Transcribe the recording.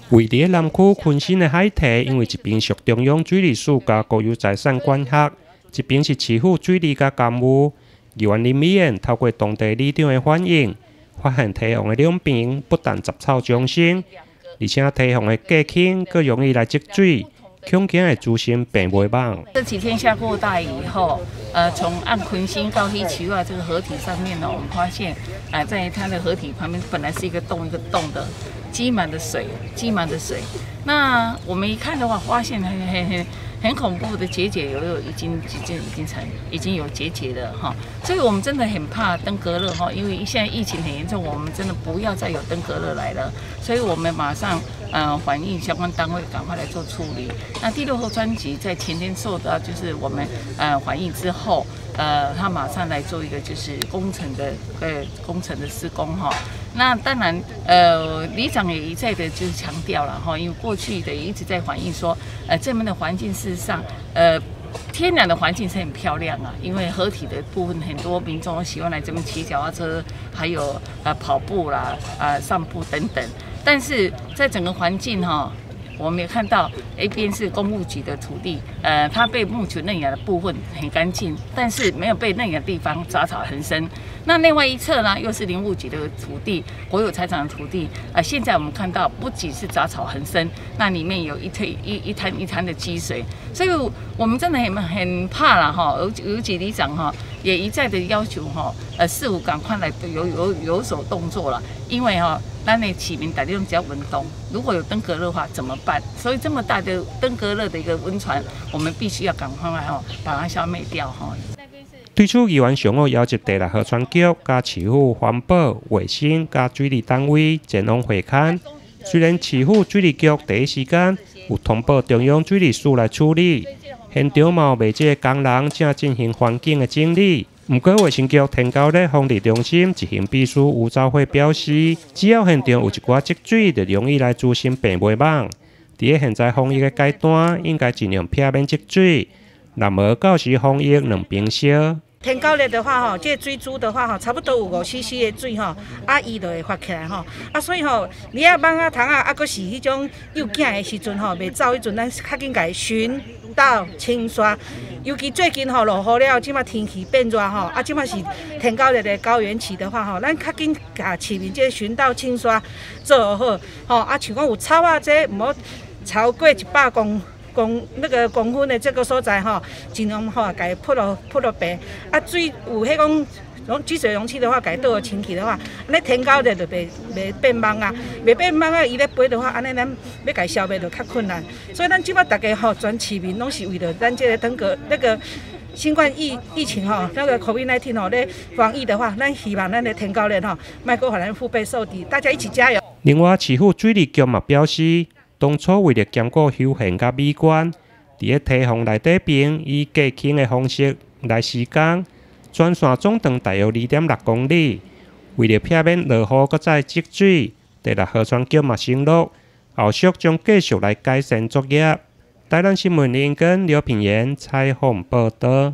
位伫南区昆新的海堤，因为一边属中央水利署甲国有财产管辖，一边是市府水利甲监务。议员林美燕透过当地里长的反映，发现堤防的两边不但杂草丛生，而且堤防的架倾更容易来积水，恐惊会造成病袂网。这几天下过大雨以后，从按昆新到黑奇外这个河体上面呢，我们发现，在它的河体旁边本来是一个洞的，积满的水。那我们一看的话，发现很恐怖的结节已经有结节了哈，所以我们真的很怕登革热哈，因为现在疫情很严重，我们真的不要再有登革热来了，所以我们马上反映相关单位赶快来做处理。那第6号专辑在前天受到就是我们反映之后，他马上来做一个就是工程的施工哈。那当然，里长也一再的就是强调了哈，因为过去的也一直在反映说，这边的环境事实上，天然的环境是很漂亮啊，因为河体的部分很多民众喜欢来这边骑脚踏车，还有跑步啦、散步等等。但是在整个环境哈，我们也看到一边是公务局的土地，它被木球嫩芽的部分很干净，但是没有被嫩芽的地方杂草横生。那另外一侧呢，又是林务局的土地，国有财产的土地。现在我们看到不仅是杂草横生，那里面有一滩的积水，所以我们真的很怕了哈。尤其里长哈也一再的要求哈，市府赶快来有所动作了，因为哈，咱的市民大家只要温动，如果有登革热的话怎么办？所以这么大的登革热的一个温床，我们必须要赶快哈把它消灭掉哈。对此，议员上午邀集第6河川局、甲市府环保、卫生、甲水利单位前往会勘。虽然市府水利局第一时间有通报中央水利署来处理，现场嘛有未这工人正进行环境的整理。不过，卫生局天高咧防治中心执行秘书吴兆辉表示，只要现场有一寡积水，就容易来造成病媒网。伫现在防疫的阶段，应该尽量避免积水。那么到时防疫两边烧。天高热的话吼，这水珠的话吼，差不多有5cc 的水吼，伊就会发起来吼。所以吼，你啊蠓啊虫啊，阁是迄种幼囝的时阵吼，袂走迄阵，咱较紧甲伊巡倒清刷。尤其最近吼落雨了，即马天气变热吼，即马是天高热的高原期的话吼，咱较紧甲市民这巡倒清刷做好吼。像讲有草啊，这唔好超过100公分的这个所在吼，尽量吼甲伊铺落白。水有迄讲积水容器的话，甲伊倒落清气的话，安尼天高热就袂变蠓啊，袂变蠓啊，伊咧飞的话，安尼咱要甲伊消灭就较困难。所以咱即摆大家吼，全市民拢是为了咱这个新冠疫情吼，那个 COVID-19 吼咧防疫的话，咱希望咱的天高热吼，莫阁互咱腹背受敌，大家一起加油。另外，市府水利局嘛表示。当初为了兼顾休闲甲美观，伫个堤防内底边以架倾的方式来施工，全线总长大约2.6公里。为了避免落雨搁再积水，第6河川局嘛承诺，后续将继续来改善作业。台南新闻林跟刘品言采访报道。